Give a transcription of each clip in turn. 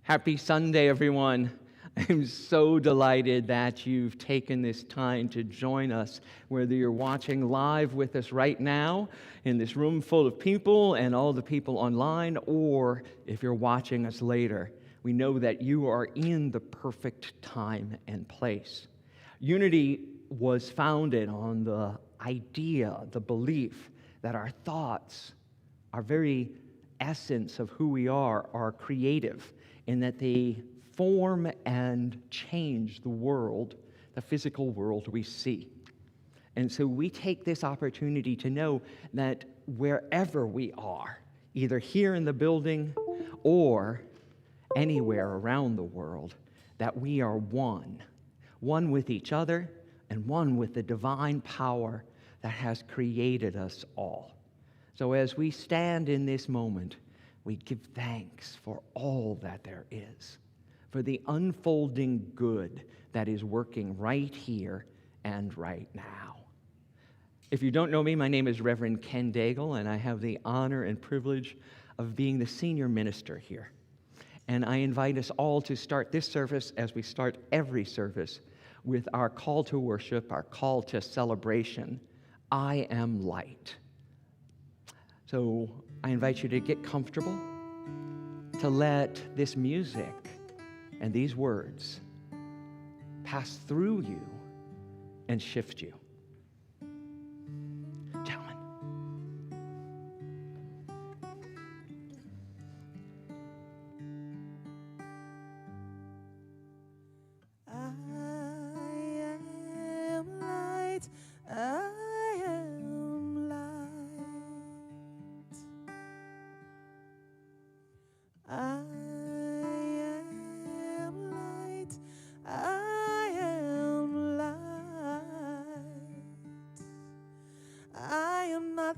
Happy Sunday, everyone. I'm so delighted that you've taken this time to join us, whether you're watching live with us right now in this room full of people and all the people online, or if you're watching us later. We know that you are in the perfect time and place. Unity was founded on the idea, the belief that our thoughts, our very essence of who we are creative, in that they form and change the world, the physical world we see. And so we take this opportunity to know that wherever we are, either here in the building or anywhere around the world, that we are one with each other and one with the divine power that has created us all. So as we stand in this moment, we give thanks for all that there is, for the unfolding good that is working right here and right now. If you don't know me, my name is Reverend Ken Daigle, and I have the honor and privilege of being the senior minister here. And I invite us all to start this service, as we start every service, with our call to worship, our call to celebration. I am light. So I invite you to get comfortable, to let this music and these words pass through you and shift you. Gentlemen.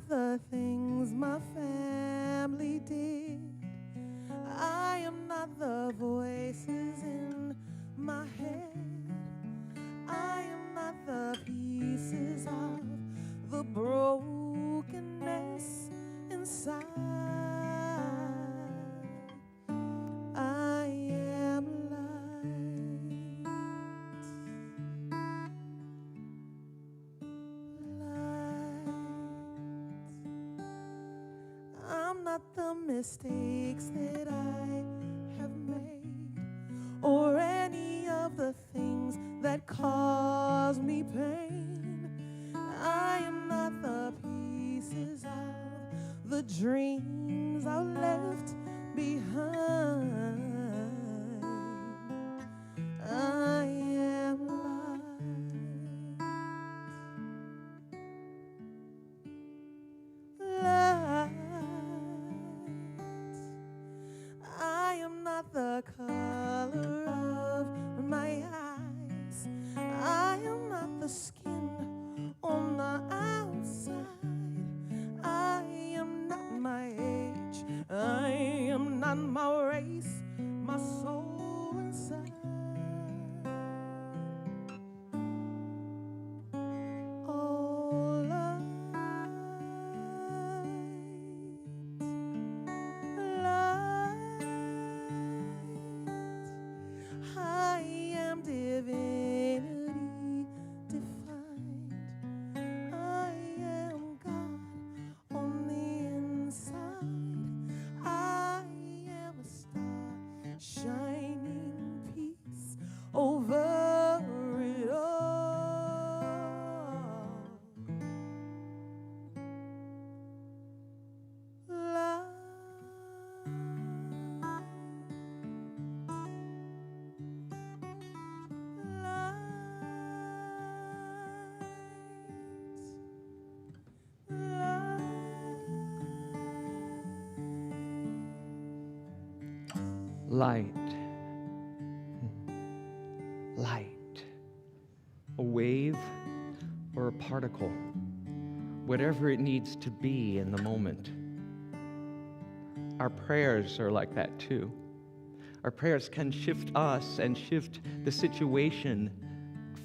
The things my family did. I am not the voices in my head. I am not the pieces of the brokenness inside. I am not the mistakes that I have made, or any of the things that cause me pain. I am not the pieces of the dreams I left behind. I am the color of my eyes. I am not the skin on the outside. I am not my age. I am not my race, my soul inside. Light. Light. A wave or a particle, whatever it needs to be in the moment. Our prayers are like that too. Our prayers can shift us and shift the situation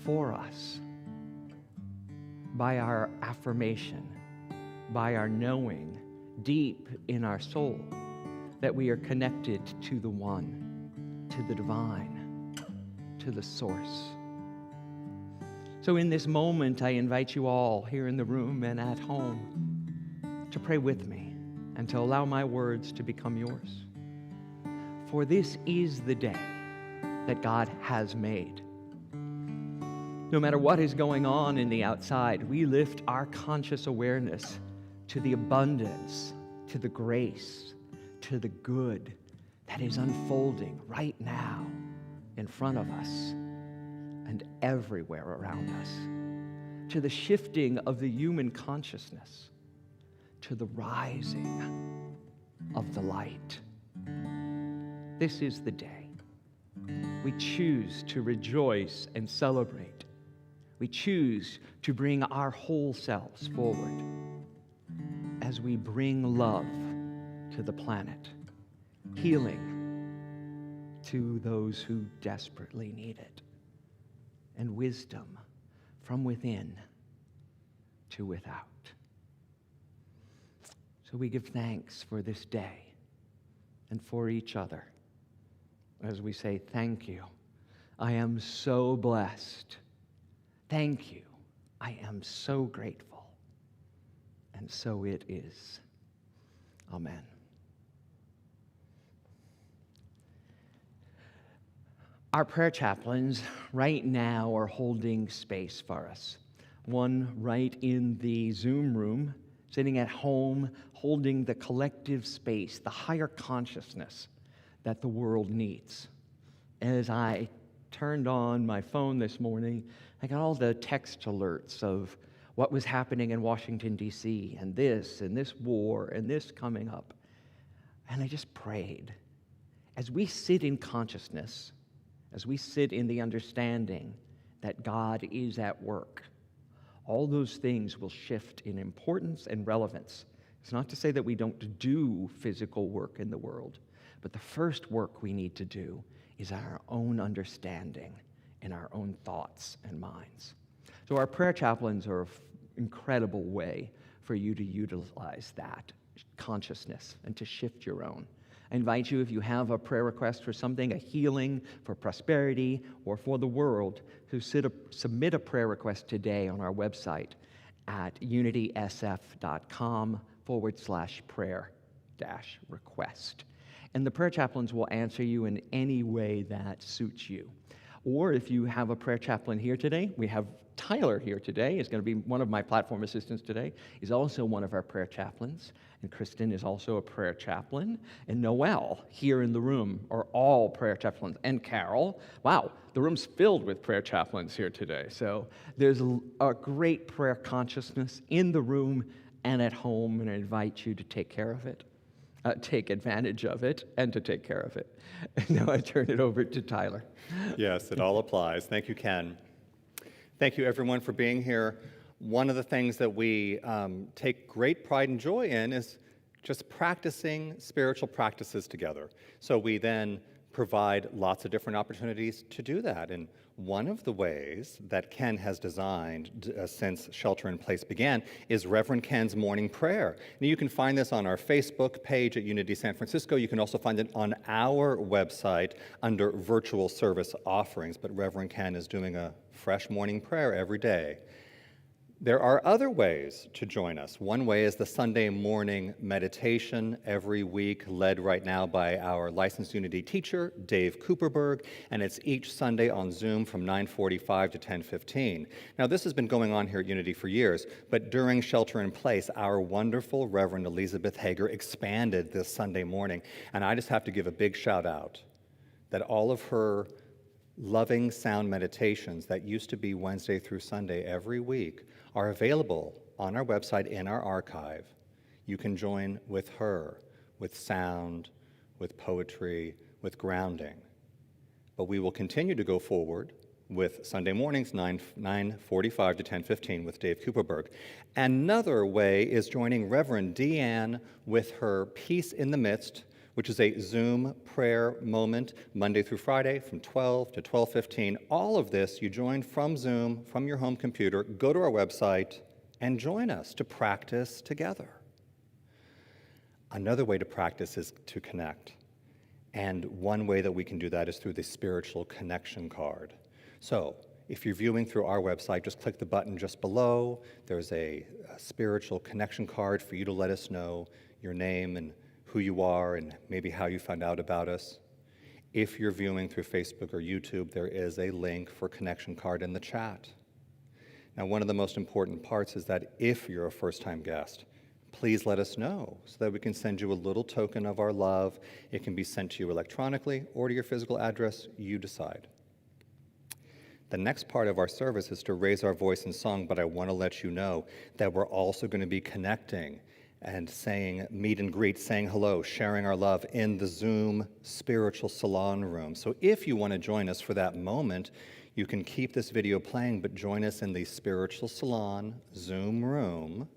for us by our affirmation, by our knowing deep in our soul that we are connected to the one. to the divine, to the source. So in this moment, I invite you all here in the room and at home to pray with me and to allow my words to become yours. For this is the day that God has made. No matter what is going on in the outside, we lift our conscious awareness to the abundance, to the grace, to the good that is unfolding right now in front of us and everywhere around us, to the shifting of the human consciousness, to the rising of the light. This is the day. We choose to rejoice and celebrate. We choose to bring our whole selves forward as we bring love to the planet, healing to those who desperately need it, and wisdom from within to without. So we give thanks for this day and for each other as we say, thank you. I am so blessed. Thank you. I am so grateful. And so it is. Amen. Our prayer chaplains right now are holding space for us. One right in the Zoom room, sitting at home, holding the collective space, the higher consciousness that the world needs. As I turned on my phone this morning, I got all the text alerts of what was happening in Washington, D.C., and this war, and this coming up. And I just prayed. As we sit in consciousness, as we sit in the understanding that God is at work, all those things will shift in importance and relevance. It's not to say that we don't do physical work in the world, but the first work we need to do is our own understanding in our own thoughts and minds. So our prayer chaplains are an incredible way for you to utilize that consciousness and to shift your own. I invite you, if you have a prayer request for something, a healing, for prosperity, or for the world, to submit a prayer request today on our website at unitysf.com/prayer-request. And the prayer chaplains will answer you in any way that suits you. Or if you have a prayer chaplain here today, we have Tyler here today. He's going to be one of my platform assistants today. He's also one of our prayer chaplains. And Kristen is also a prayer chaplain. And Noelle, here in the room, are all prayer chaplains. And Carol, wow, the room's filled with prayer chaplains here today. So there's a great prayer consciousness in the room and at home, and I invite you to take care of it. Take advantage of it and to take care of it. And now I turn it over to Tyler. Yes, it all applies. Thank you, Ken. Thank you, everyone, for being here. One of the things that we take great pride and joy in is just practicing spiritual practices together. So we then provide lots of different opportunities to do that. And one of the ways that Ken has designed since Shelter in Place began is Reverend Ken's morning prayer. Now, you can find this on our Facebook page at Unity San Francisco. You can also find it on our website under virtual service offerings. But Reverend Ken is doing a fresh morning prayer every day. There are other ways to join us. One way is the Sunday morning meditation every week, led right now by our licensed Unity teacher, Dave Cooperberg, and it's each Sunday on Zoom from 9:45 to 10:15. Now, this has been going on here at Unity for years, but during Shelter in Place, our wonderful Reverend Elizabeth Hager expanded this Sunday morning, and I just have to give a big shout out that all of her loving sound meditations that used to be Wednesday through Sunday every week are available on our website in our archive. You can join with her, with sound, with poetry, with grounding. But we will continue to go forward with Sunday mornings, 9:45 to 10:15 with Dave Cooperberg. Another way is joining Reverend Deanne with her Peace in the Midst, which is a Zoom prayer moment Monday through Friday from 12 to 12:15. All of this you join from Zoom, from your home computer. Go to our website and join us to practice together. Another way to practice is to connect. And one way that we can do that is through the spiritual connection card. So if you're viewing through our website, just click the button just below. There's a spiritual connection card for you to let us know your name and who you are and maybe how you found out about us. If you're viewing through Facebook or YouTube, there is a link for connection card in the chat. Now, one of the most important parts is that if you're a first-time guest, please let us know so that we can send you a little token of our love. It can be sent to you electronically or to your physical address. You decide. The next part of our service is to raise our voice in song, but I want to let you know that we're also going to be connecting and saying meet and greet, saying hello, sharing our love in the Zoom Spiritual Salon room. So if you want to join us for that moment, you can keep this video playing, but join us in the Spiritual Salon Zoom room.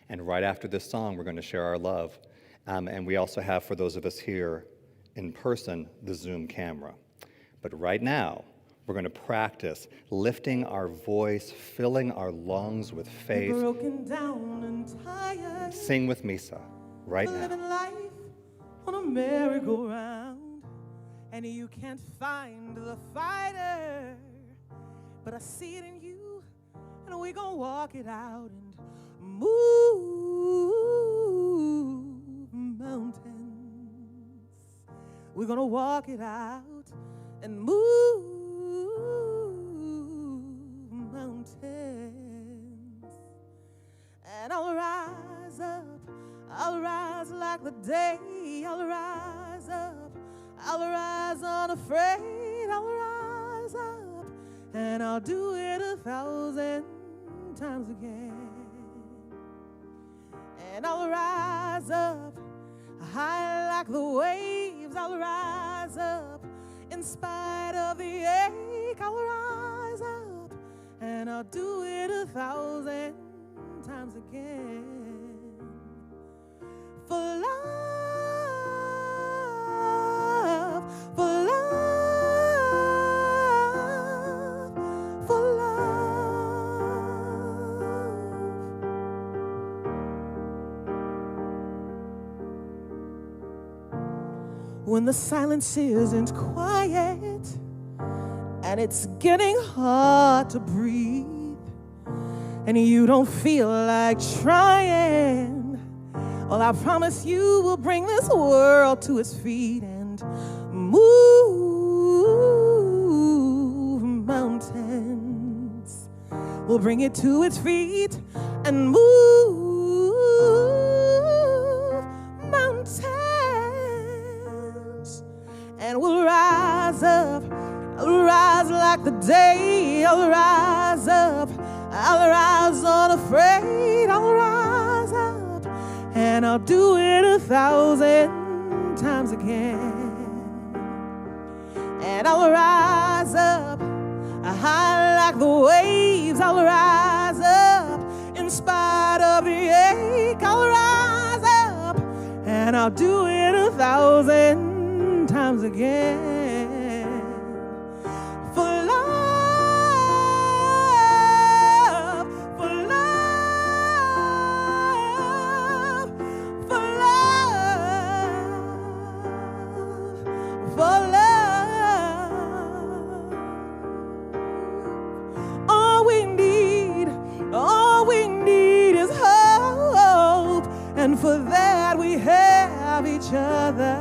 And right after this song, we're going to share our love. And we also have, for those of us here in person, the Zoom camera. But right now, we're going to practice lifting our voice, filling our lungs with faith. Broken down and tired. Sing with Misa right Living now. life on a merry-go-round, and you can't find the fighter, but I see it in you, and we gonna walk it out and move mountains. We're gonna walk it out and move mountains. And I'll rise up, I'll rise like the day, I'll rise up, I'll rise unafraid, I'll rise up, and I'll do it 1,000 times again. And I'll rise up, high like the waves, I'll rise up, in spite of the ache, I'll rise up, and I'll do it 1,000 times again. For love, for love, for love. When the silence isn't quiet and it's getting hard to breathe, and you don't feel like trying, well, I promise you we'll bring this world to its feet and move mountains. We'll bring it to its feet and move mountains. And we'll rise up, I'll rise like the day, I'll rise up, I'll rise unafraid, I'll rise up, and I'll do it 1,000 times again. And I'll rise up, high like the waves, I'll rise up, in spite of the ache, I'll rise up, and I'll do it 1,000 times again. For love, for love, for love, for love. All we need is hope, and for that we have each other.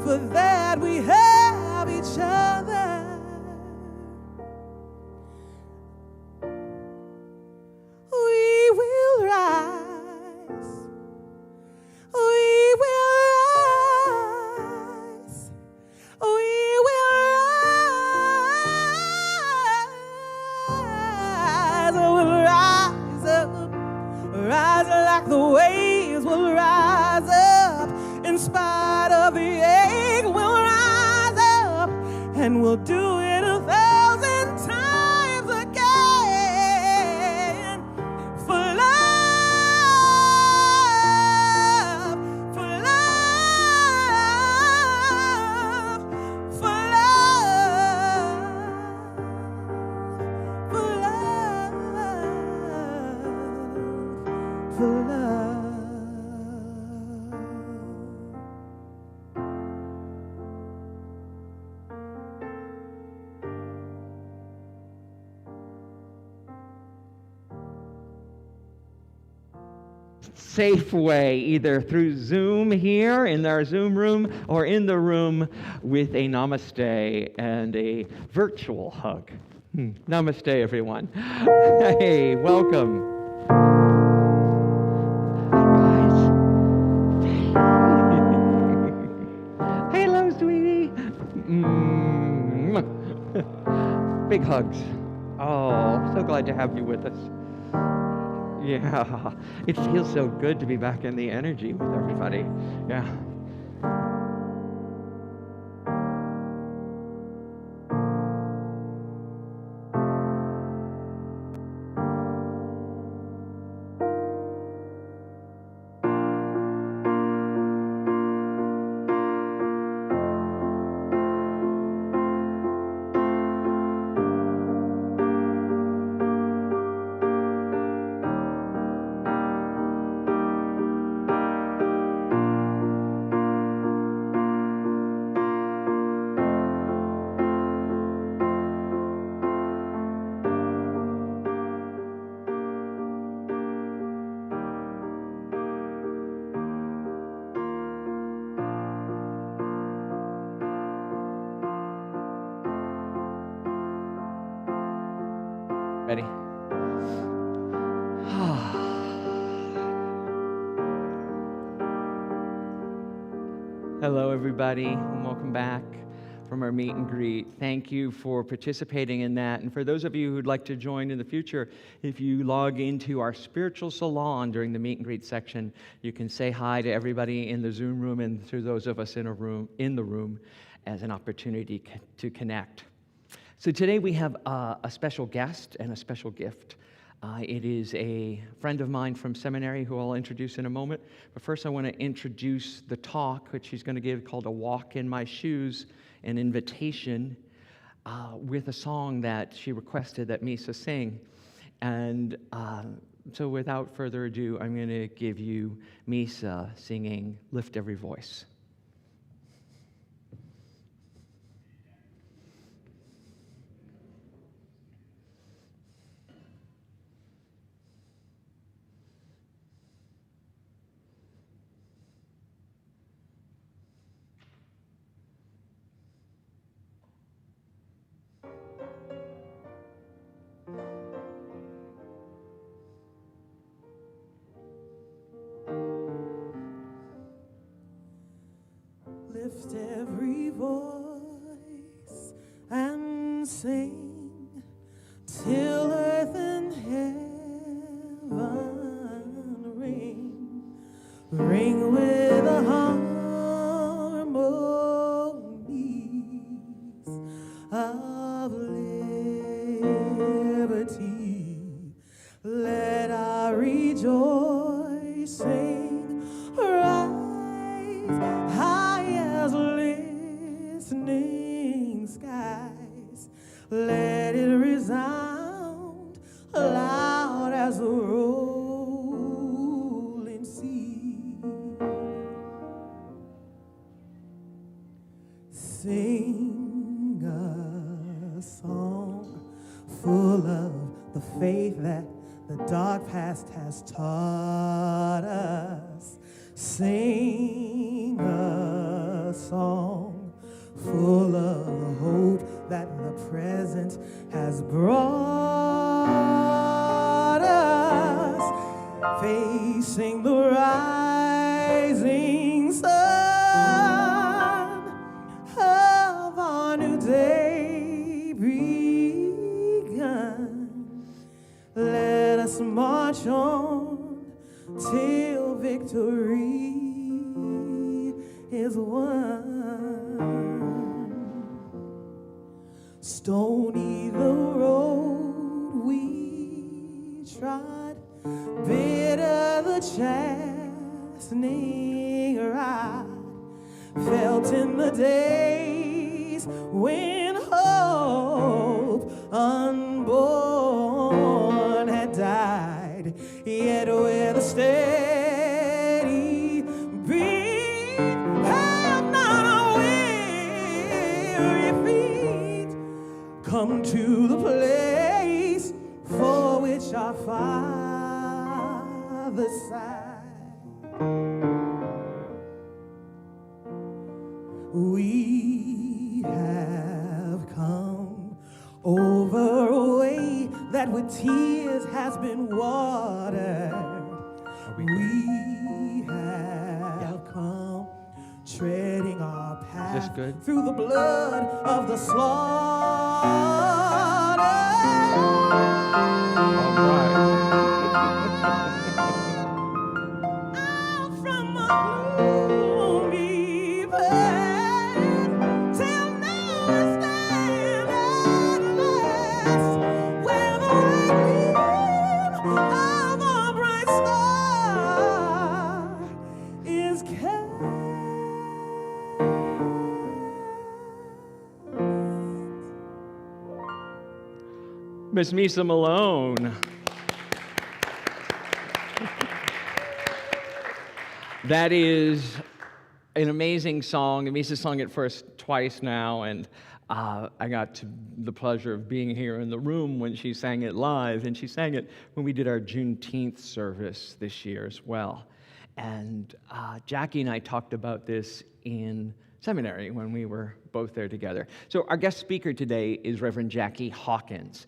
For that we have each other. We will rise. We will rise. We will rise. We'll rise up. Rise like the waves. We'll rise up in spite of the ache. We'll rise up and we'll do it 1,000 times again. For love, for love, for love, for love, for love. safe way, either through Zoom here in our Zoom room or in the room with a namaste and a virtual hug. Namaste, everyone. Hey, welcome. Hey, hello, sweetie. Big hugs. Oh, so glad to have you with us. Yeah, it feels so good to be back in the energy with everybody. Yeah. Ready? Hello, everybody, and welcome back from our meet and greet. Thank you for participating in that. And for those of you who'd like to join in the future, if you log into our spiritual salon during the meet and greet section, you can say hi to everybody in the Zoom room and to those of us in the room as an opportunity to connect. So today we have a special guest and a special gift. It is a friend of mine from seminary who I'll introduce in a moment. But first I want to introduce the talk, which she's going to give, called A Walk in My Shoes, an invitation with a song that she requested that Misa sing. And so without further ado, I'm going to give you Misa singing Lift Every Voice. Lift every voice and sing till earth and heaven ring with the harmonies of liberty. Let our rejoicing rise high as listening skies. Let it resound loud as the rolling sea. Sing a song full of the faith that the dark past has taught us. Sing a song full of the hope that the present has brought us. Facing the rising sun of our new day begun. Let us march on till victory is won. Stony the road we trod, bitter the chastening rod, felt in the days when hope unborn had died, yet with a steady beat have not our weary feet come to the place for which our Father sighed. We have come over a way that with tears has been watered. We have come treading our path through the blood of the slaughter. All right. Out from a gloomy path till now we stand at last, where the red gleam of a bright star is cast. Miss Misa Malone. That is an amazing song. Misa's sung it first twice now, and I got the pleasure of being here in the room when she sang it live, and she sang it when we did our Juneteenth service this year as well. And Jackie and I talked about this in seminary when we were both there together. So our guest speaker today is Reverend Jackie Hawkins.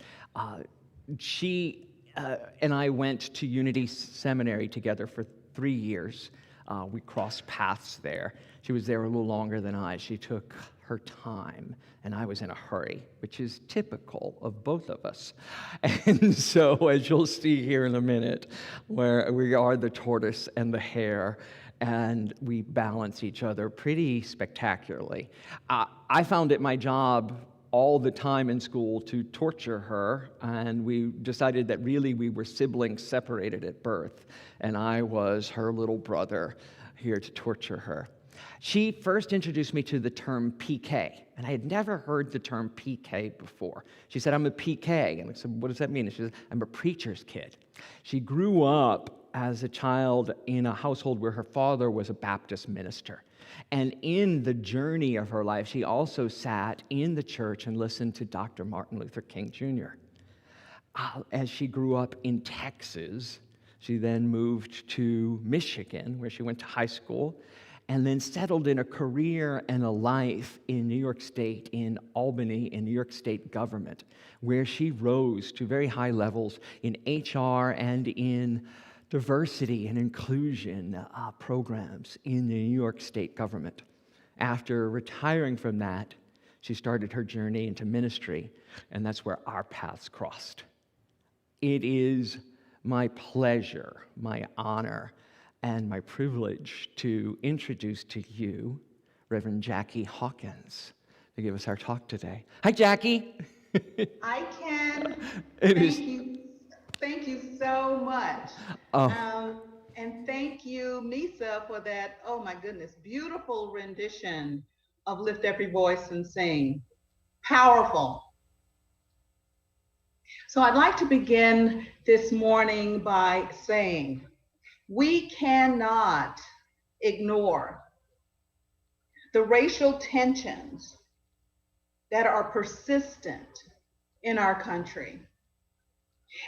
She and I went to Unity Seminary together for 3 years. We crossed paths there. She was there a little longer than I. She took her time, and I was in a hurry, which is typical of both of us. And so, as you'll see here in a minute, where we are the tortoise and the hare, and we balance each other pretty spectacularly. I found it my job all the time in school to torture her, and we decided that really we were siblings separated at birth, and I was her little brother here to torture her. She first introduced me to the term PK, and I had never heard the term PK before. She said, "I'm a PK," and I said, "What does that mean?" And she said, "I'm a preacher's kid." She grew up as a child in a household where her father was a Baptist minister. And in the journey of her life, she also sat in the church and listened to Dr. Martin Luther King Jr. As she grew up in Texas, she then moved to Michigan, where she went to high school, and then settled in a career and a life in New York State, in Albany, in New York State government, where she rose to very high levels in HR and in diversity and inclusion programs in the New York State government. After retiring from that, she started her journey into ministry, and that's where our paths crossed. It is my pleasure, my honor, and my privilege to introduce to you Reverend Jackie Hawkins to give us our talk today. Hi, Jackie. I can. It Thank is- you. Thank you so much. And thank you, Misa, for that, oh my goodness, beautiful rendition of Lift Every Voice and Sing. Powerful. So I'd like to begin this morning by saying, we cannot ignore the racial tensions that are persistent in our country.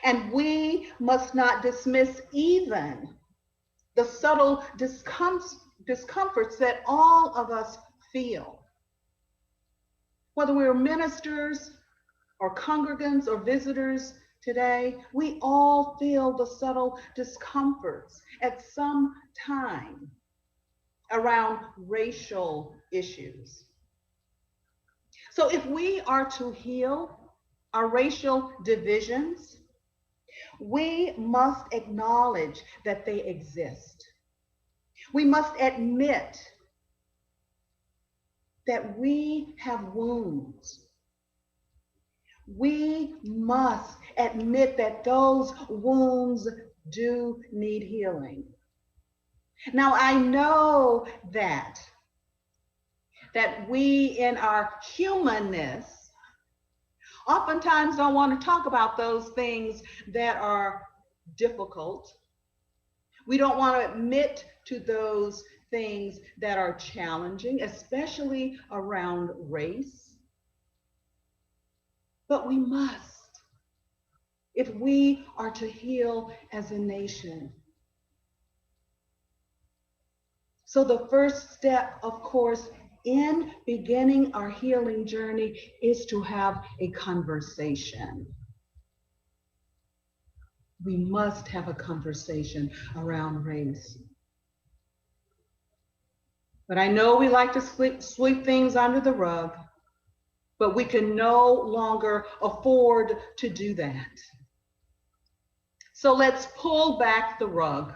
And we must not dismiss even the subtle discomforts that all of us feel. Whether we're ministers or congregants or visitors today, we all feel the subtle discomforts at some time around racial issues. So if we are to heal our racial divisions, we must acknowledge that they exist. We must admit that we have wounds. We must admit that those wounds do need healing. Now, I know that we in our humanness oftentimes don't want to talk about those things that are difficult. We don't want to admit to those things that are challenging, especially around race. But we must, if we are to heal as a nation. So the first step, of course, in beginning our healing journey is to have a conversation. We must have a conversation around race. But I know we like to sweep things under the rug, but we can no longer afford to do that. So let's pull back the rug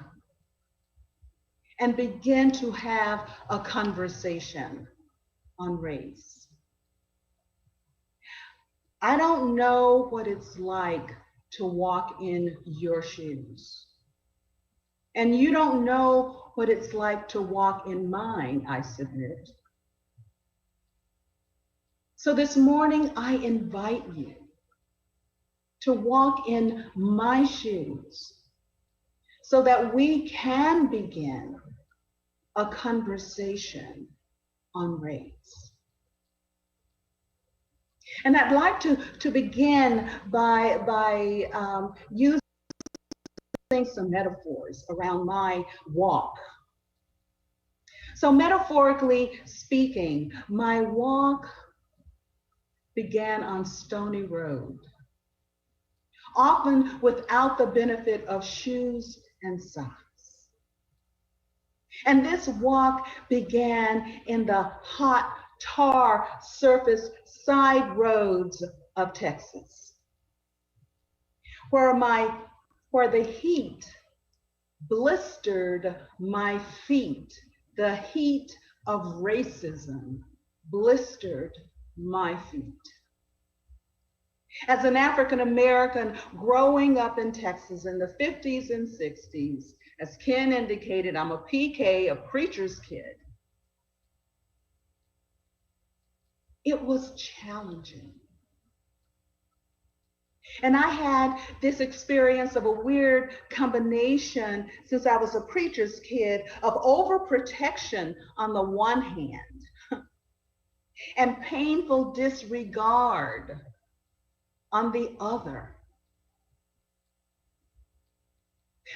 and begin to have a conversation on race. I don't know what it's like to walk in your shoes. And you don't know what it's like to walk in mine, I submit. So this morning, I invite you to walk in my shoes so that we can begin a conversation on race. And I'd like to begin by using some metaphors around my walk. So metaphorically speaking, my walk began on stony road, often without the benefit of shoes and socks. And this walk began in the hot tar surface side roads of Texas, where the heat blistered my feet. The heat of racism blistered my feet. As an African American growing up in Texas in the 50s and 60s, as Ken indicated, I'm a PK, a preacher's kid. It was challenging. And I had this experience of a weird combination, since I was a preacher's kid, of overprotection on the one hand and painful disregard on the other.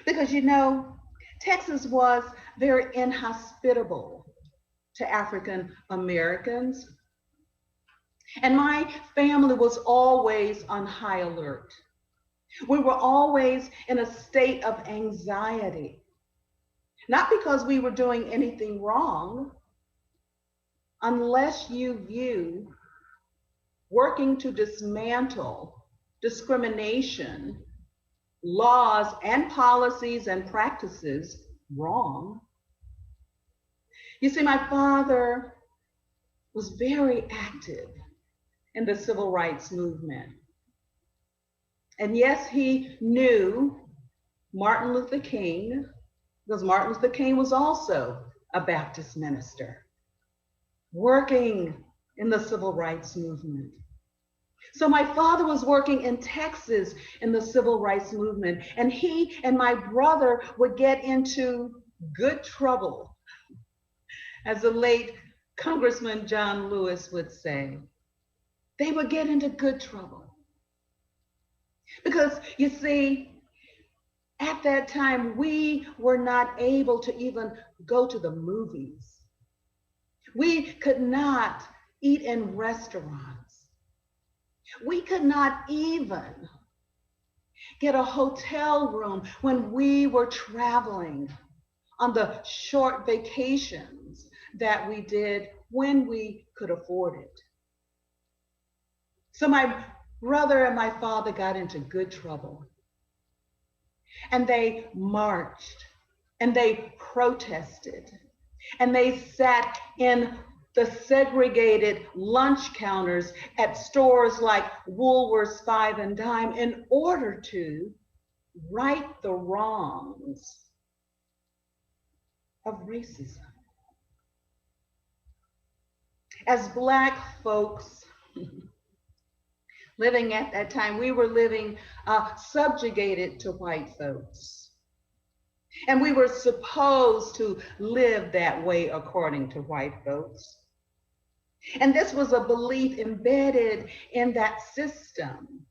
Because, you know, Texas was very inhospitable to African Americans. And my family was always on high alert. We were always in a state of anxiety, not because we were doing anything wrong, unless you view working to dismantle discrimination, laws and policies and practices wrong. You see, my father was very active in the civil rights movement. And yes, he knew Martin Luther King, because Martin Luther King was also a Baptist minister, working in the civil rights movement. So my father was working in Texas in the civil rights movement, and he and my brother would get into good trouble, as the late Congressman John Lewis would say. They would get into good trouble. Because, you see, at that time, we were not able to even go to the movies. We could not eat in restaurants. We could not even get a hotel room when we were traveling on the short vacations that we did when we could afford it. So my brother and my father got into good trouble. And they marched, and they protested, and they sat in the segregated lunch counters at stores like Woolworth's, Five and Dime in order to right the wrongs of racism. As Black folks living at that time, we were living subjugated to white folks. And we were supposed to live that way according to white folks. And this was a belief embedded in that system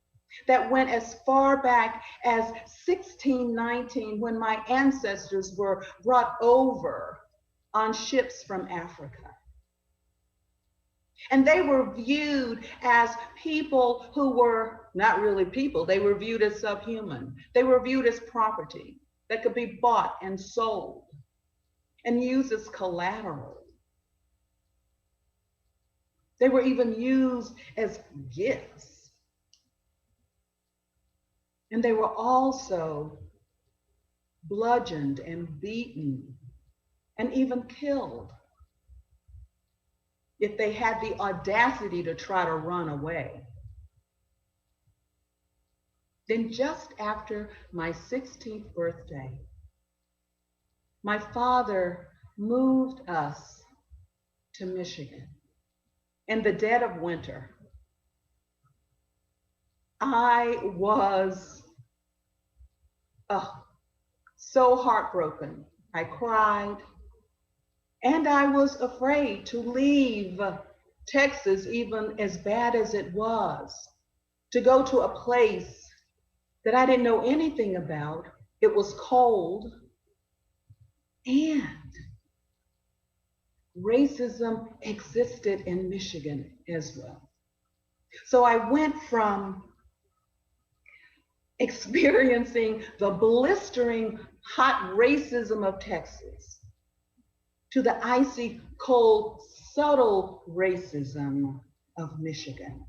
that went as far back as 1619, when my ancestors were brought over on ships from Africa. And they were viewed as people who were not really people. They were viewed as subhuman. They were viewed as property that could be bought and sold and used as collateral. They were even used as gifts. And they were also bludgeoned and beaten and even killed if they had the audacity to try to run away. Then just after my 16th birthday, my father moved us to Michigan in the dead of winter. I was so heartbroken. I cried, and I was afraid to leave Texas, even as bad as it was, to go to a place that I didn't know anything about. It was cold, and racism existed in Michigan as well. So I went from experiencing the blistering hot racism of Texas to the icy cold subtle racism of Michigan,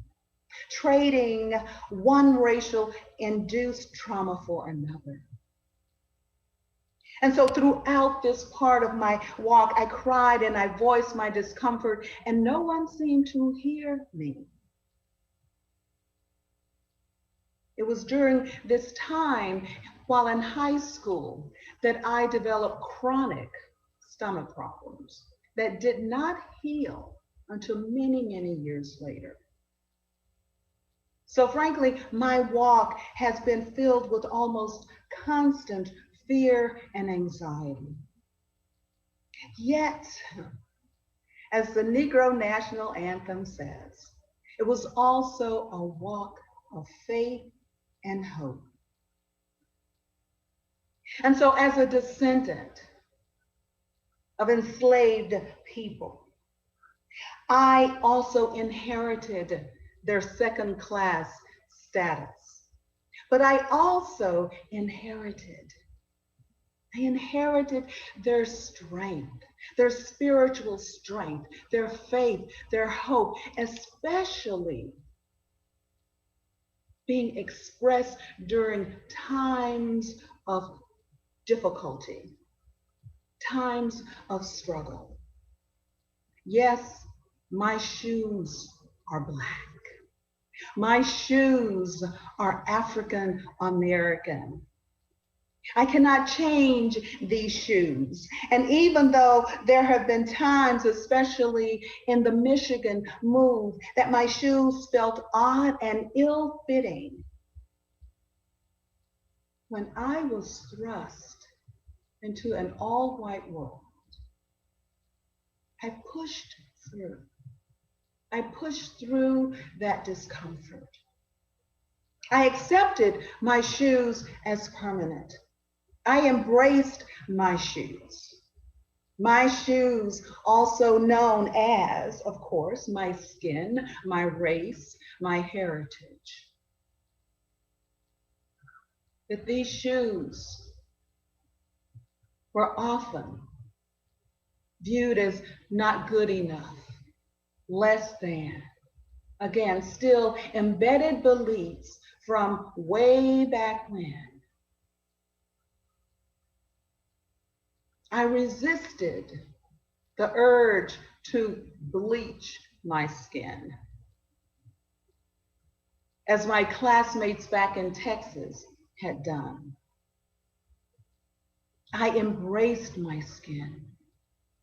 trading one racial induced trauma for another. And so throughout this part of my walk, I cried and I voiced my discomfort, and no one seemed to hear me. It was during this time, while in high school, that I developed chronic stomach problems that did not heal until many, many years later. So frankly, my walk has been filled with almost constant fear and anxiety. Yet, as the Negro National Anthem says, it was also a walk of faith and hope. And so as a descendant of enslaved people, I also inherited their second-class status. But I also inherited their strength, their spiritual strength, their faith, their hope, especially being expressed during times of difficulty, times of struggle. Yes, my shoes are black. My shoes are African American. I cannot change these shoes. And even though there have been times, especially in the Michigan move, that my shoes felt odd and ill-fitting, when I was thrust into an all-white world, I pushed through. I pushed through that discomfort. I accepted my shoes as permanent. I embraced my shoes. My shoes, also known as, of course, my skin, my race, my heritage. That these shoes were often viewed as not good enough, less than. Again, still embedded beliefs from way back when. I resisted the urge to bleach my skin, as my classmates back in Texas had done. I embraced my skin,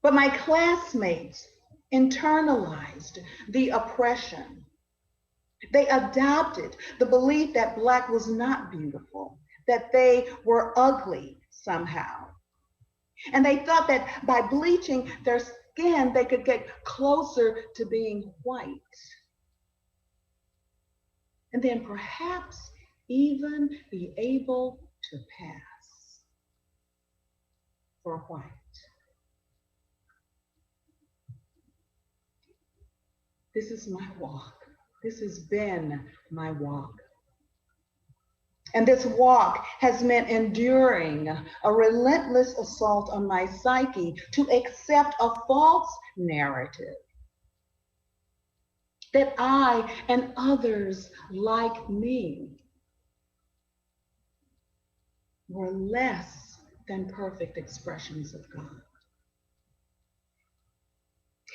but my classmates internalized the oppression. They adopted the belief that Black was not beautiful, that they were ugly somehow. And they thought that by bleaching their skin, they could get closer to being white. And then perhaps even be able to pass for white. This is my walk. This has been my walk. And this walk has meant enduring a relentless assault on my psyche to accept a false narrative that I and others like me were less than perfect expressions of God.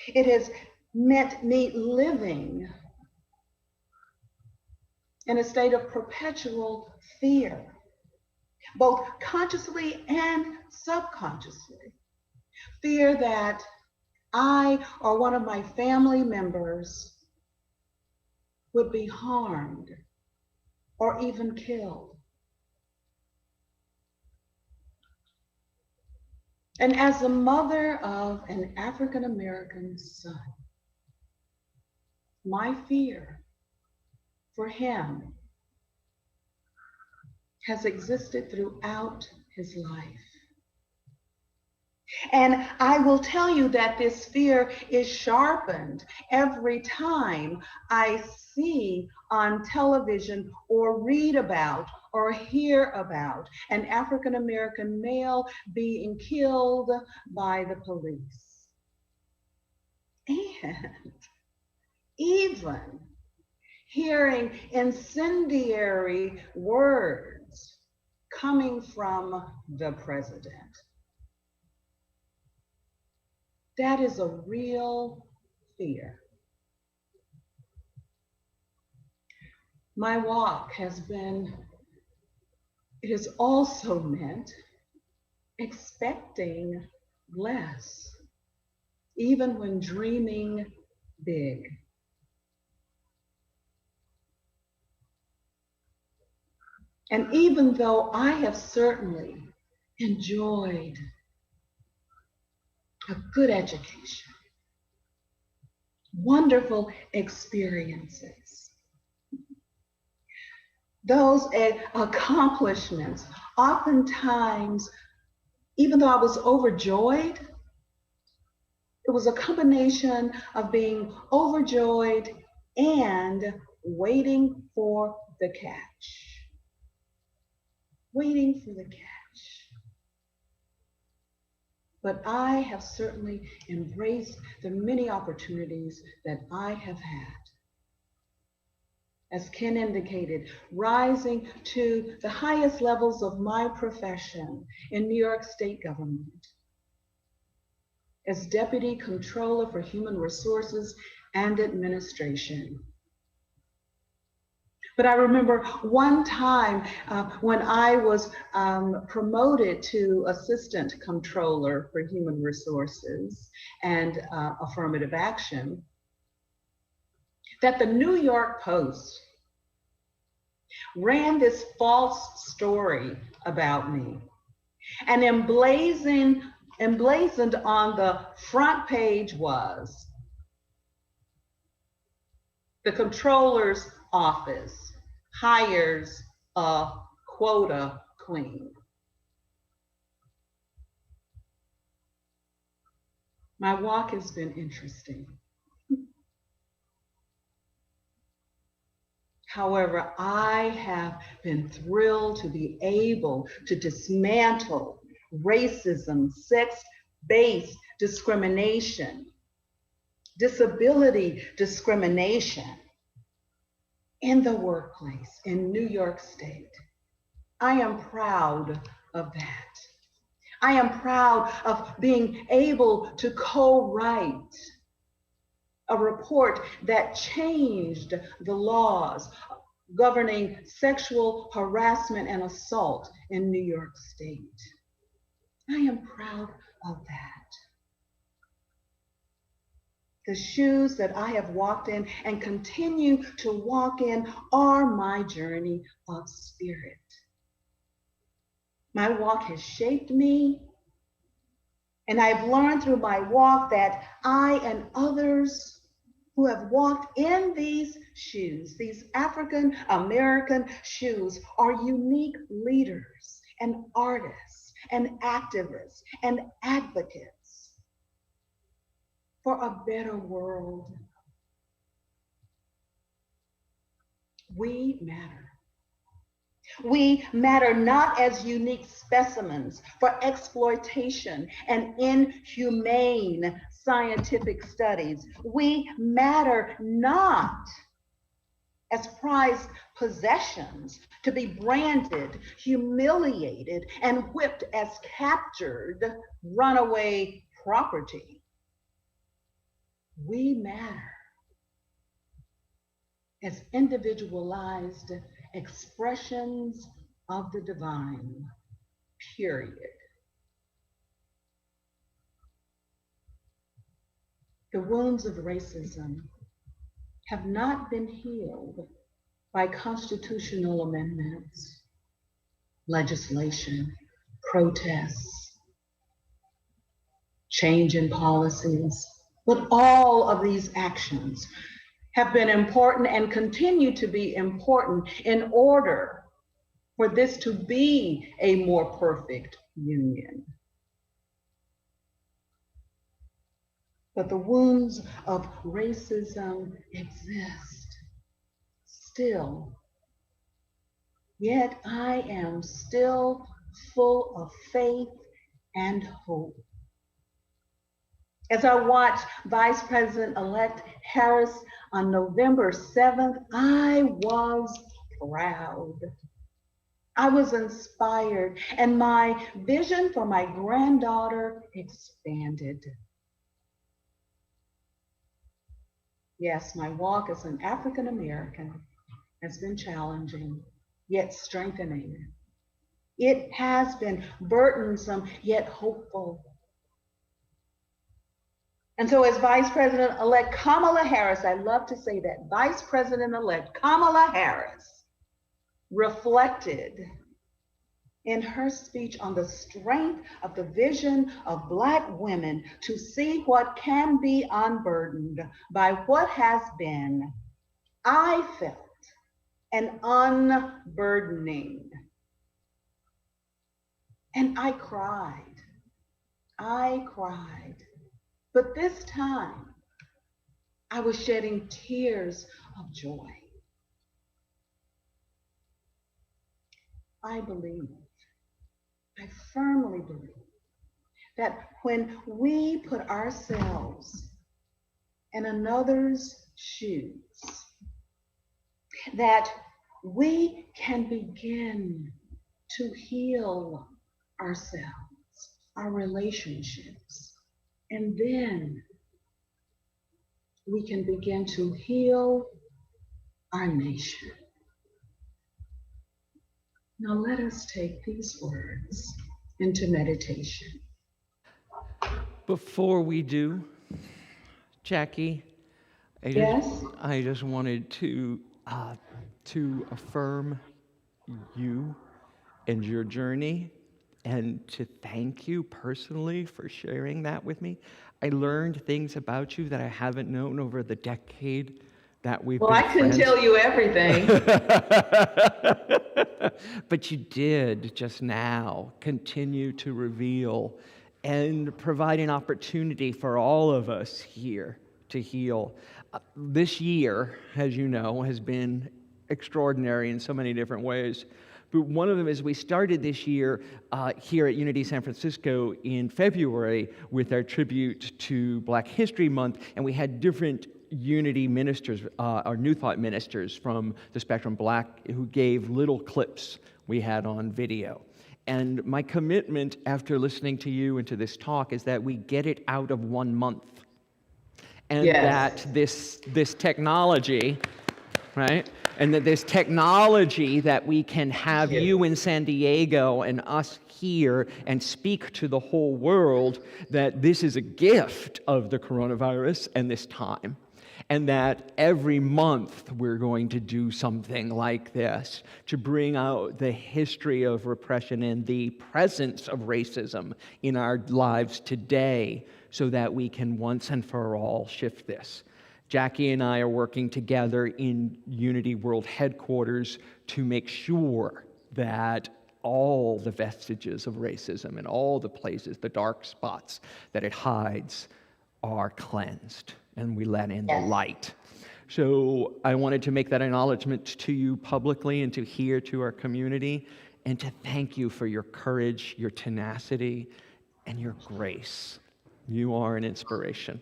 It has meant me living in a state of perpetual fear, both consciously and subconsciously. Fear that I or one of my family members would be harmed or even killed. And as the mother of an African American son, my fear for him has existed throughout his life. And I will tell you that this fear is sharpened every time I see on television or read about or hear about an African American male being killed by the police. And even hearing incendiary words coming from the president. That is a real fear. My walk has also meant expecting less, even when dreaming big. And even though I have certainly enjoyed a good education, wonderful experiences, those accomplishments, oftentimes, even though I was overjoyed, it was a combination of being overjoyed and waiting for the catch. Waiting for the catch. But I have certainly embraced the many opportunities that I have had. As Ken indicated, rising to the highest levels of my profession in New York State government, as Deputy Controller for Human Resources and Administration. But I remember one time when I was promoted to Assistant Controller for Human Resources and Affirmative Action, that the New York Post ran this false story about me and emblazoned on the front page was the controller's office hires a quota queen. My walk has been interesting. However, I have been thrilled to be able to dismantle racism, sex-based discrimination, disability discrimination in the workplace in New York State. I am proud of that. I am proud of being able to co-write a report that changed the laws governing sexual harassment and assault in New York State. I am proud of that. The shoes that I have walked in and continue to walk in are my journey of spirit. My walk has shaped me, and I've learned through my walk that I and others who have walked in these shoes, these African American shoes, are unique leaders and artists and activists and advocates for a better world. We matter. We matter not as unique specimens for exploitation and inhumane scientific studies. We matter not as prized possessions to be branded, humiliated, and whipped as captured runaway property. We matter as individualized expressions of the divine, period. The wounds of racism have not been healed by constitutional amendments, legislation, protests, change in policies, but all of these actions have been important and continue to be important in order for this to be a more perfect union. But the wounds of racism exist still. Yet I am still full of faith and hope. As I watched Vice President-elect Harris on November 7th, I was proud. I was inspired, and my vision for my granddaughter expanded. Yes, my walk as an African American has been challenging, yet strengthening. It has been burdensome, yet hopeful. And so as Vice President-elect Kamala Harris, I love to say that, Vice President-elect Kamala Harris reflected in her speech on the strength of the vision of Black women to see what can be unburdened by what has been, I felt, an unburdening. And I cried. But this time, I was shedding tears of joy. I firmly believe that when we put ourselves in another's shoes, that we can begin to heal ourselves, our relationships, and then we can begin to heal our nation. Now let us take these words into meditation. Before we do, Jackie, I just wanted to affirm you and your journey, and to thank you personally for sharing that with me. I learned things about you that I haven't known over the decade that we've been friends. Well, I couldn't tell you everything. But you did just now continue to reveal and provide an opportunity for all of us here to heal. This year, as you know, has been extraordinary in so many different ways. But one of them is we started this year here at Unity San Francisco in February with our tribute to Black History Month, and we had different Unity ministers, our New Thought ministers from the Spectrum Black, who gave little clips we had on video. And my commitment after listening to you and to this talk is that we get it out of 1 month. And that this technology, right? And that this technology that we can have you in San Diego and us here and speak to the whole world, that this is a gift of the coronavirus and this time. And that every month we're going to do something like this to bring out the history of repression and the presence of racism in our lives today so that we can once and for all shift this. Jackie and I are working together in Unity World Headquarters to make sure that all the vestiges of racism and all the places, the dark spots that it hides, are cleansed, and we let in the light. So I wanted to make that acknowledgement to you publicly and to here to our community, and to thank you for your courage, your tenacity, and your grace. You are an inspiration.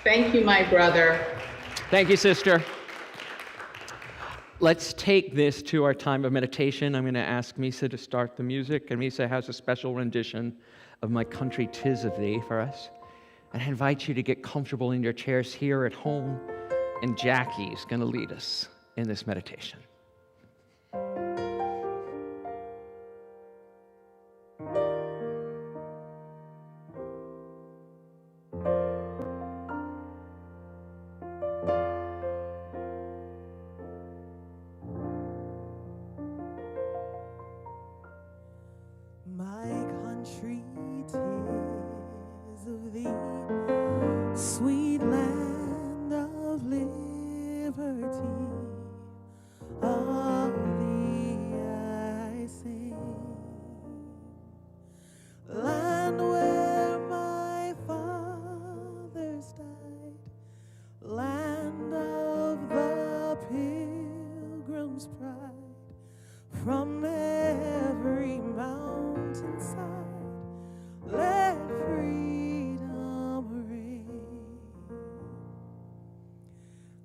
Thank you, my brother. Thank you, sister. Let's take this to our time of meditation. I'm going to ask Misa to start the music, and Misa has a special rendition of My Country 'Tis of Thee for us. And I invite you to get comfortable in your chairs here at home, and Jackie's going to lead us in this meditation. My country, 'tis of thee, sweet land of liberty. Of thee I sing. Land where my fathers died, land of the pilgrim's pride. From every mountainside, let freedom reign.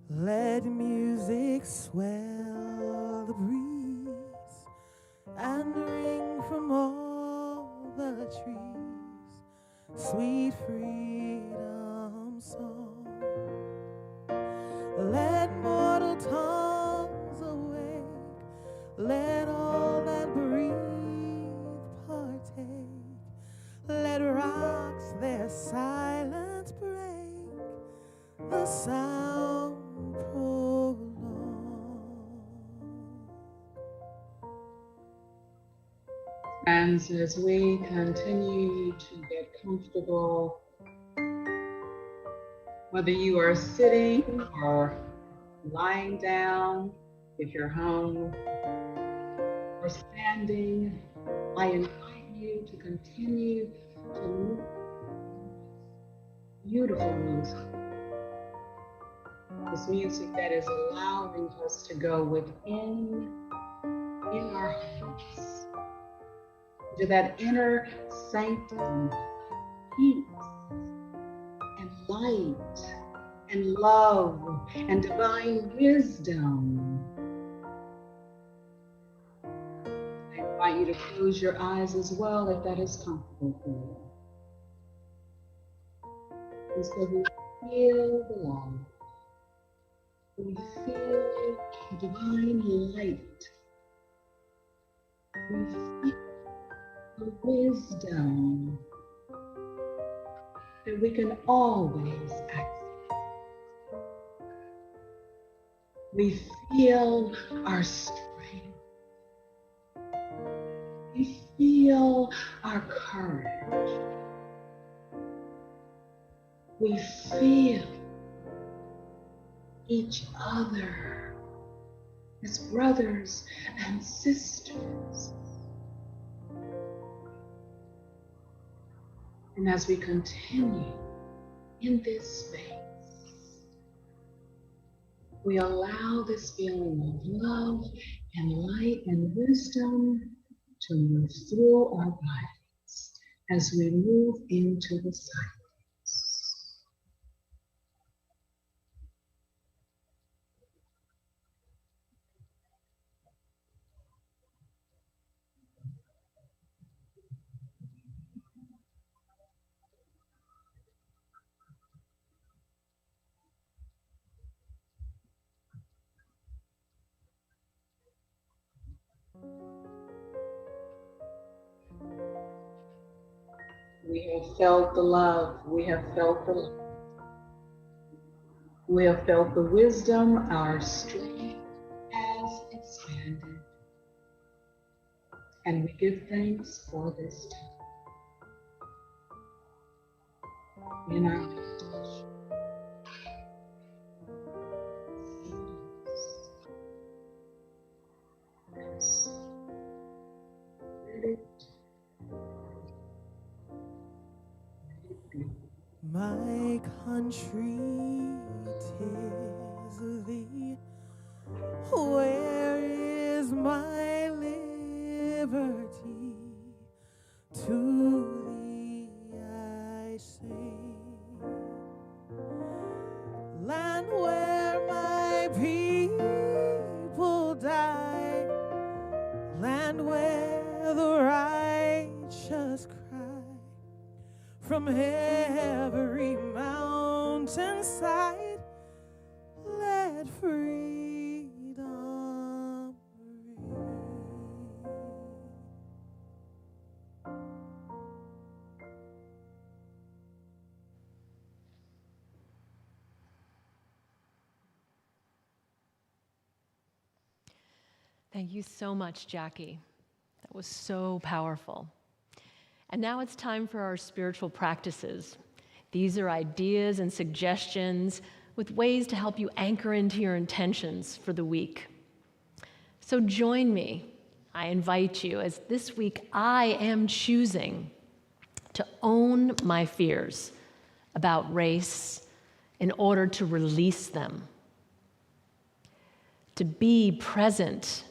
Let music swell the breeze and ring from all the trees, sweet freedom song. Let mortal tongues awake, let all that breathe partake, let rocks their silence break, the sound prolong. Friends, as we continue to get comfortable, whether you are sitting or lying down, if you're home, or standing, I invite you to continue to move. Beautiful music. This music that is allowing us to go within in our hearts, to that inner sanctum, peace and light and love and divine wisdom. I invite you to close your eyes as well if that is comfortable for you. And so we feel the love. We feel the divine light. We feel the wisdom that we can always access. We feel our strength. We feel our courage. We feel each other as brothers and sisters. And as we continue in this space, we allow this feeling of love and light and wisdom to move through our bodies as we move into the silence. We have felt the love. We have felt the love. We have felt the wisdom. Our strength has expanded. And we give thanks for this time. In our meditation. My country, 'tis Where is my liberty? To thee I sing. Land where my people died, land where the righteous cry, from every mountainside, let freedom ring. Thank you so much, Jackie. That was so powerful. And now it's time for our spiritual practices. These are ideas and suggestions with ways to help you anchor into your intentions for the week. So join me. I invite you, as this week I am choosing to own my fears about race in order to release them, to be present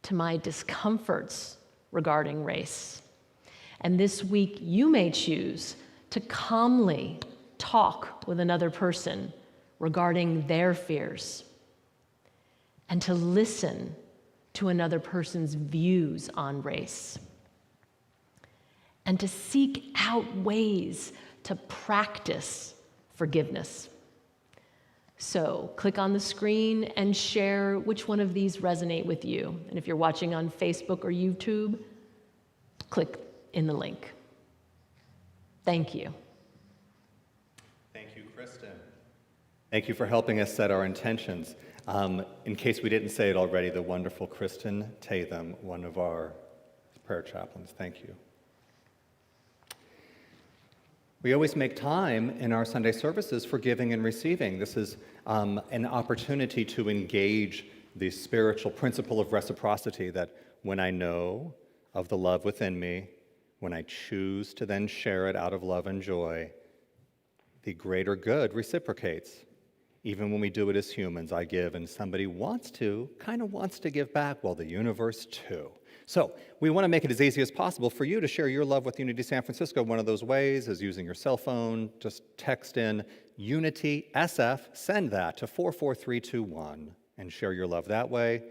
to my discomforts regarding race. And this week, you may choose to calmly talk with another person regarding their fears and to listen to another person's views on race and to seek out ways to practice forgiveness. So click on the screen and share which one of these resonate with you. And if you're watching on Facebook or YouTube, click in the link. Thank you. Thank you, Kristen. Thank you for helping us set our intentions. In case we didn't say it already, the wonderful Kristen Tatham, one of our prayer chaplains. Thank you. We always make time in our Sunday services for giving and receiving. This is an opportunity to engage the spiritual principle of reciprocity, that when I know of the love within me, when I choose to then share it out of love and joy, the greater good reciprocates. Even when we do it as humans, I give and somebody kind of wants to give back, well, the universe too. So we want to make it as easy as possible for you to share your love with Unity San Francisco. One of those ways is using your cell phone. Just text in Unity SF, send that to 44321 and share your love that way.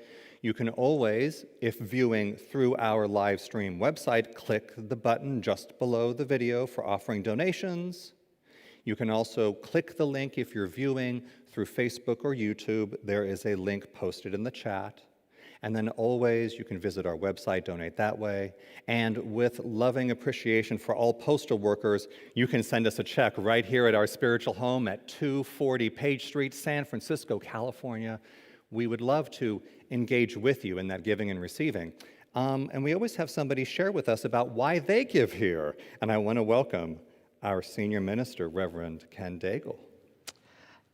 You can always, if viewing through our live stream website, click the button just below the video for offering donations. You can also click the link if you're viewing through Facebook or YouTube. There is a link posted in the chat. And then always you can visit our website, donate that way. And with loving appreciation for all postal workers, you can send us a check right here at our spiritual home at 240 Page Street, San Francisco, California. We would love to engage with you in that giving and receiving. And we always have somebody share with us about why they give here. And I want to welcome our senior minister, Reverend Ken Daigle.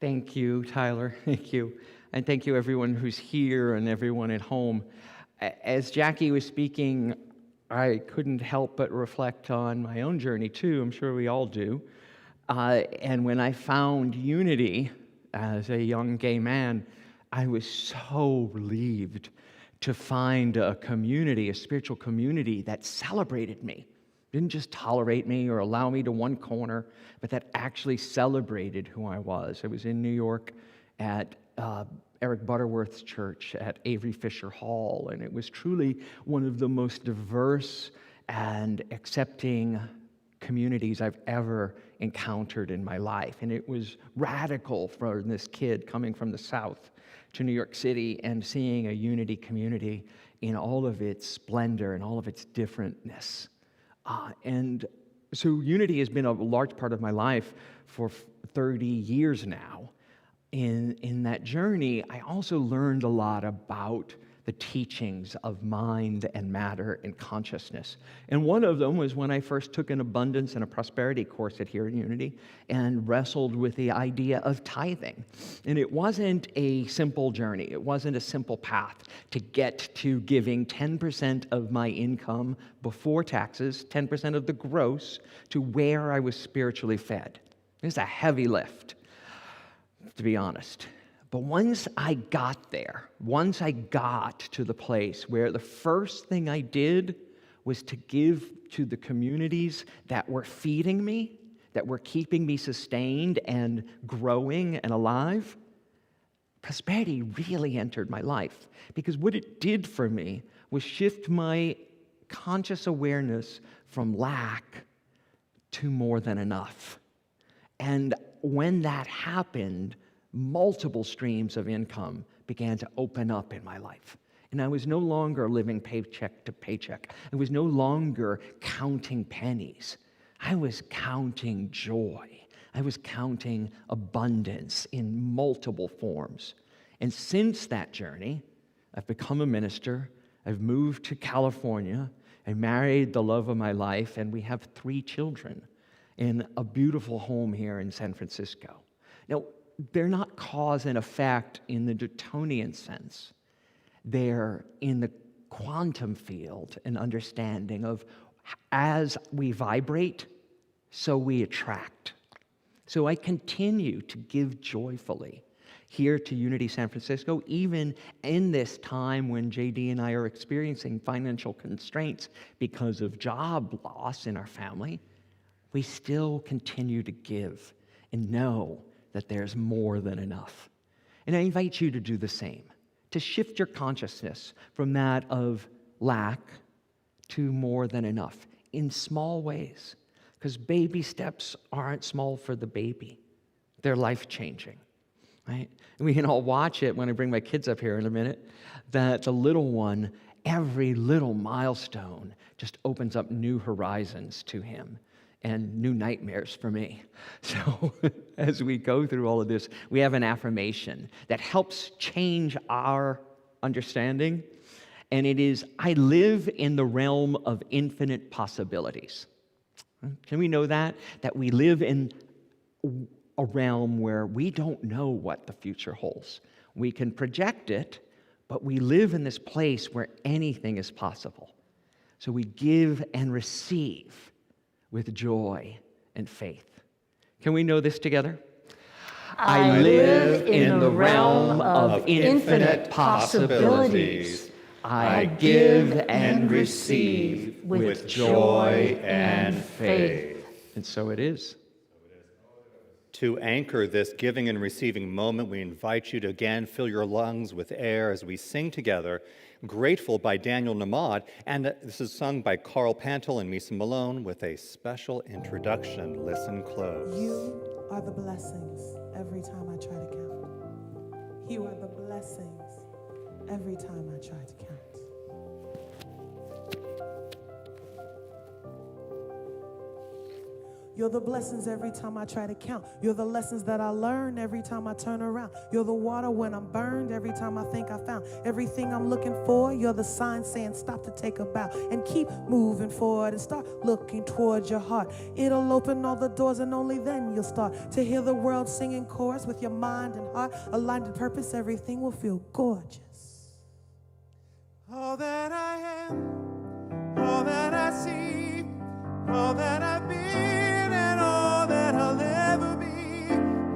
Thank you, Tyler. Thank you. And thank you, everyone who's here and everyone at home. As Jackie was speaking, I couldn't help but reflect on my own journey, too. I'm sure we all do. And when I found Unity as a young gay man, I was so relieved to find a community, a spiritual community that celebrated me. Didn't just tolerate me or allow me to one corner, but that actually celebrated who I was. I was in New York at Eric Butterworth's church at Avery Fisher Hall, and it was truly one of the most diverse and accepting communities I've ever encountered in my life. And it was radical for this kid coming from the South to New York City and seeing a Unity community in all of its splendor and all of its differentness. And so Unity has been a large part of my life for 30 years now. In that journey, I also learned a lot about the teachings of mind and matter and consciousness. And one of them was when I first took an abundance and a prosperity course at here at Unity and wrestled with the idea of tithing. And it wasn't a simple journey. It wasn't a simple path to get to giving 10% of my income before taxes, 10% of the gross, to where I was spiritually fed. It was a heavy lift, to be honest. But once I got there, once I got to the place where the first thing I did was to give to the communities that were feeding me, that were keeping me sustained and growing and alive, prosperity really entered my life. Because what it did for me was shift my conscious awareness from lack to more than enough. And when that happened, multiple streams of income began to open up in my life. And I was no longer living paycheck to paycheck. I was no longer counting pennies. I was counting joy. I was counting abundance in multiple forms. And since that journey, I've become a minister. I've moved to California. I married the love of my life, and we have 3 children in a beautiful home here in San Francisco. Now, they're not cause and effect in the Newtonian sense. They're in the quantum field, an understanding of as we vibrate, so we attract. So I continue to give joyfully here to Unity San Francisco, even in this time when JD and I are experiencing financial constraints because of job loss in our family. We still continue to give and know that there's more than enough. And I invite you to do the same, to shift your consciousness from that of lack to more than enough in small ways, because baby steps aren't small for the baby. They're life-changing, right? And we can all watch it when I bring my kids up here in a minute, that the little one, every little milestone just opens up new horizons to him and new nightmares for me. So as we go through all of this, we have an affirmation that helps change our understanding, and it is, I live in the realm of infinite possibilities. Can we know that? That we live in a realm where we don't know what the future holds. We can project it, but we live in this place where anything is possible. So we give and receive with joy and faith. Can we know this together? I live in the realm of infinite possibilities. I give and receive with joy and faith. And so it is. To anchor this giving and receiving moment, we invite you to again fill your lungs with air as we sing together Grateful by Daniel Namad, and this is sung by Carl Pantel and Misa Malone with a special introduction. Listen close. You are the blessings every time I try to count. You are the blessings every time I try to count. You're the blessings every time I try to count. You're the lessons that I learn every time I turn around. You're the water when I'm burned every time I think I found everything I'm looking for. You're the sign saying stop to take a bow and keep moving forward and start looking towards your heart. It'll open all the doors and only then you'll start to hear the world singing chorus with your mind and heart aligned in purpose. Everything will feel gorgeous. All that I am, all that I see, all that I've been, and all that I'll ever be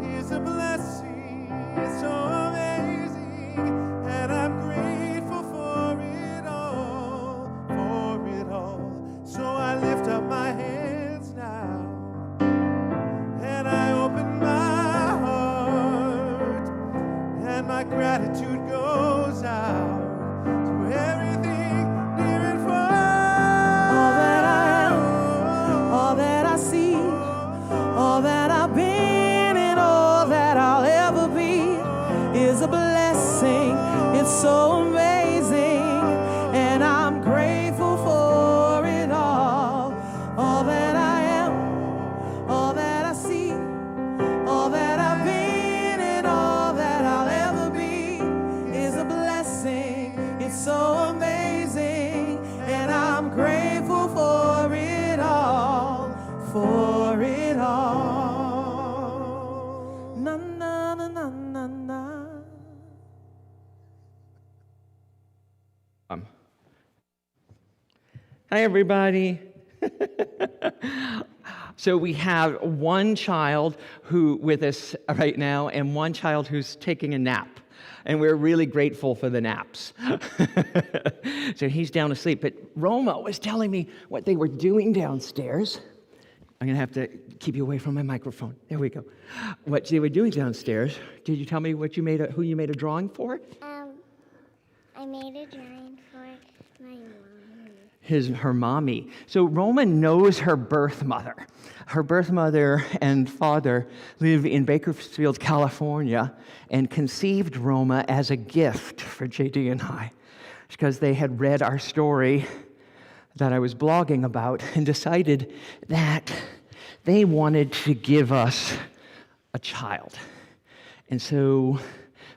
is a blessing. It's so amazing, and I'm grateful for it all, for it all. So I lift up my hands now, and I open my heart, and my gratitude goes out to everything near and far. All that I am, all that I see, all that I've been, and all that I'll ever be is a blessing. It's so amazing, and I'm grateful for it all. All that I am, all that I see, all that I've been, and all that I'll ever be is a blessing. It's so amazing, and I'm grateful for it all, for it all. Na na na na na na. Hi, everybody. So we have one child who with us right now and one child who's taking a nap. And we're really grateful for the naps. So he's down asleep. But Roma was telling me what they were doing downstairs. I'm going to have to keep you away from my microphone. There we go. What they were doing downstairs. Did you tell me what you made? Who you made a drawing for? I made a drawing for my mom. Her mommy. So Roma knows her birth mother. Her birth mother and father live in Bakersfield, California, and conceived Roma as a gift for JD and I, because they had read our story that I was blogging about and decided that they wanted to give us a child. And so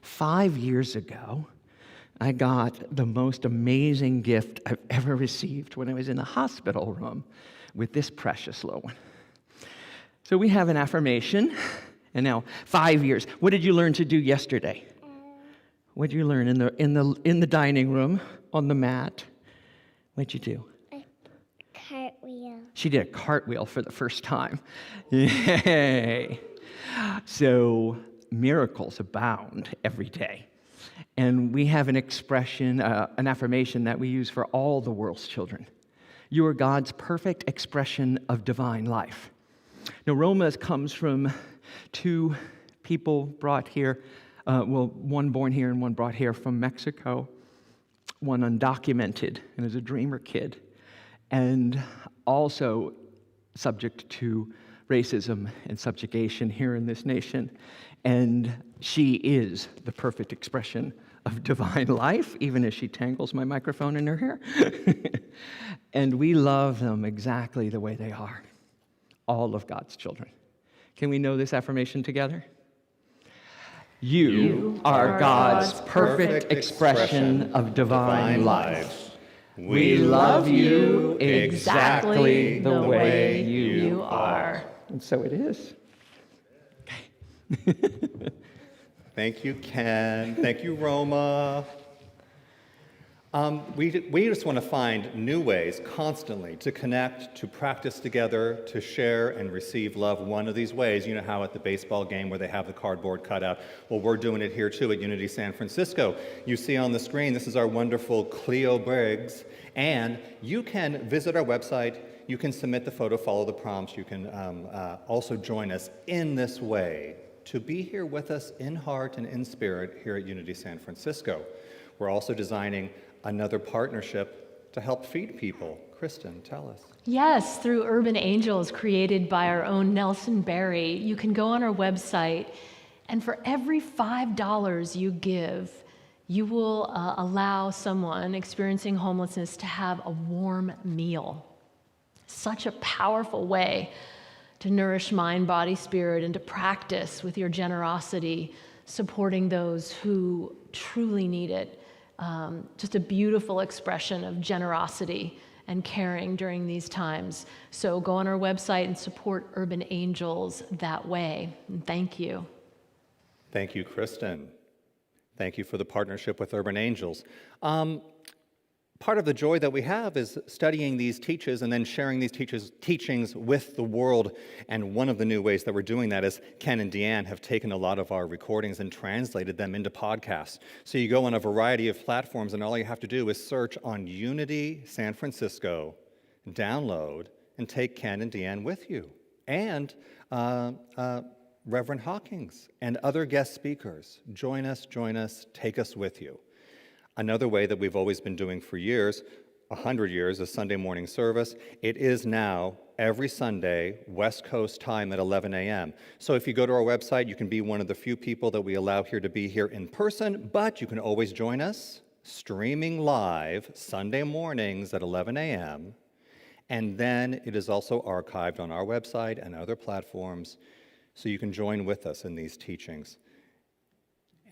5 years ago, I got the most amazing gift I've ever received when I was in the hospital room with this precious little one. So we have an affirmation, and now 5 years. What did you learn to do yesterday? What did you learn in the dining room on the mat? What did you do? A cartwheel. She did a cartwheel for the first time. Yay! So miracles abound every day. And we have an expression, an affirmation that we use for all the world's children. You are God's perfect expression of divine life. Now, Roma comes from two people brought here, one born here and one brought here from Mexico, one undocumented and is a dreamer kid, and also subject to racism and subjugation here in this nation. And she is the perfect expression of divine life, even as she tangles my microphone in her hair. And we love them exactly the way they are, all of God's children. Can we know this affirmation together? You are God's perfect expression of divine life. We love you exactly the way you are. And so it is. Thank you, Ken. Thank you, Roma. We just want to find new ways constantly to connect, to practice together, to share and receive love. One of these ways, you know how at the baseball game where they have the cardboard cutout? Well, we're doing it here too at Unity San Francisco. You see on the screen, this is our wonderful Cleo Briggs. And you can visit our website. You can submit the photo, follow the prompts. You can also join us in this way to be here with us in heart and in spirit here at Unity San Francisco. We're also designing another partnership to help feed people. Kristen, tell us. Yes, through Urban Angels, created by our own Nelson Berry. You can go on our website, and for every $5 you give, you will allow someone experiencing homelessness to have a warm meal. Such a powerful way to nourish mind, body, spirit, and to practice with your generosity, supporting those who truly need it. Just a beautiful expression of generosity and caring during these times. So go on our website and support Urban Angels that way. And thank you. Thank you, Kristen. Thank you for the partnership with Urban Angels. Part of the joy that we have is studying these teachings and then sharing these teachings with the world. And one of the new ways that we're doing that is Ken and Deanne have taken a lot of our recordings and translated them into podcasts. So you go on a variety of platforms, and all you have to do is search on Unity San Francisco, download, and take Ken and Deanne with you. And Reverend Hawkins and other guest speakers. Join us, take us with you. Another way that we've always been doing for years, 100 years, is Sunday morning service. It is now every Sunday, West Coast time at 11 a.m. So if you go to our website, you can be one of the few people that we allow here to be here in person, but you can always join us streaming live Sunday mornings at 11 a.m. And then it is also archived on our website and other platforms, so you can join with us in these teachings.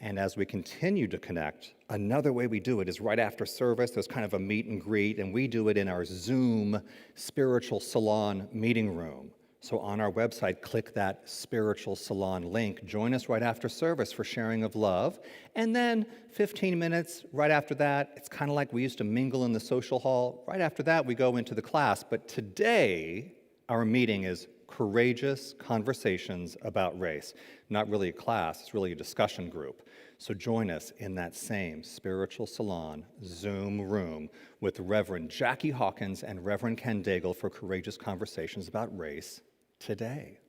And as we continue to connect, another way we do it is right after service. There's kind of a meet and greet, and we do it in our Zoom Spiritual Salon meeting room. So on our website, click that Spiritual Salon link. Join us right after service for sharing of love. And then 15 minutes right after that, it's kind of like we used to mingle in the social hall. Right after that, we go into the class. But today, our meeting is Courageous Conversations About Race. Not really a class, it's really a discussion group. So join us in that same spiritual salon Zoom room with Reverend Jackie Hawkins and Reverend Ken Daigle for Courageous Conversations About Race today.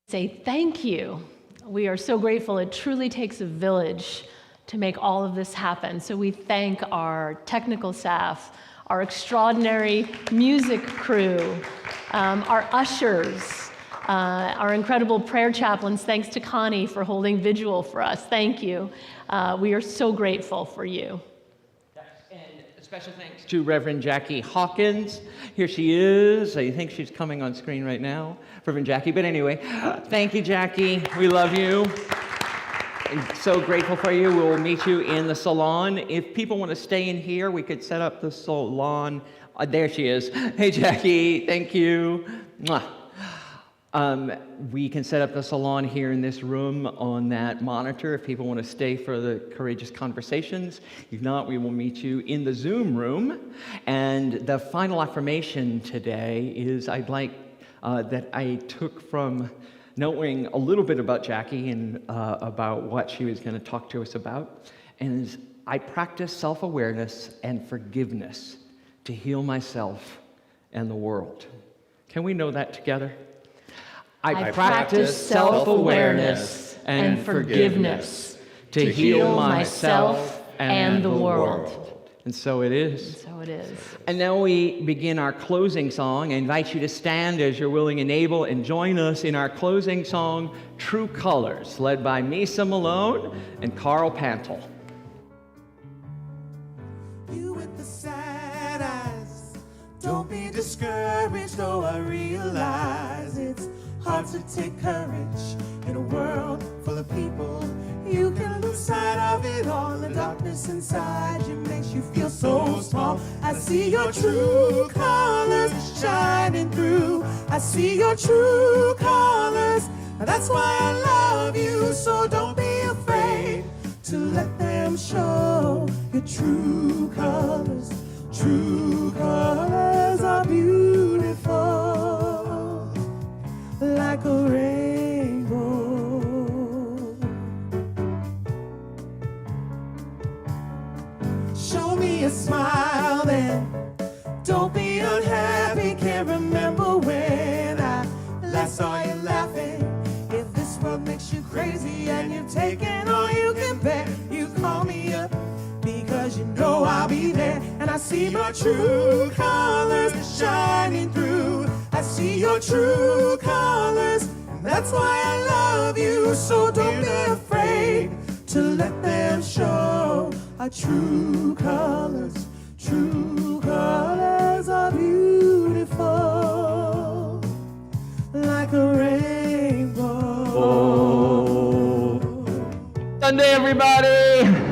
Say thank you. We are so grateful. It truly takes a village to make all of this happen. So we thank our technical staff, our extraordinary music crew, our ushers, our incredible prayer chaplains. Thanks to Connie for holding vigil for us. Thank you. We are so grateful for you. And a special thanks to Reverend Jackie Hawkins. Here she is. I think she's coming on screen right now, Reverend Jackie. But anyway, thank you, Jackie. We love you. I'm so grateful for you. We'll meet you in the salon. If people want to stay in here, we could set up the salon. There she is. Hey, Jackie. Thank you. Mwah. We can set up the salon here in this room on that monitor if people want to stay for the Courageous Conversations. If not, we will meet you in the Zoom room. And the final affirmation today is I'd like that I took from knowing a little bit about Jackie and about what she was going to talk to us about. And is I practice self-awareness and forgiveness to heal myself and the world. Can we know that together? I practice self-awareness and forgiveness to heal myself and the world. And so it is. So it is. And now we begin our closing song. I invite you to stand as you're willing and able and join us in our closing song, True Colors, led by Misa Malone and Carl Pantel. You with the sad eyes, don't be discouraged, though I realize it's hard to take courage in a world full of people. You can lose sight of it all. The darkness inside you makes you feel so small. I see your true colors shining through. I see your true colors. That's why I love you. So don't be afraid to let them show your true colors. True colors are beautiful, like a rainbow. Show me a smile then, don't be unhappy. Can't remember when I last saw you laughing. If this world makes you crazy and you've taken all you can bear, you call me up because you know I'll be there. And I see my true colors shining through. I see your true colors. That's why I love you. So don't be afraid to let them show our true colors. True colors are beautiful, like a rainbow. Sunday, everybody!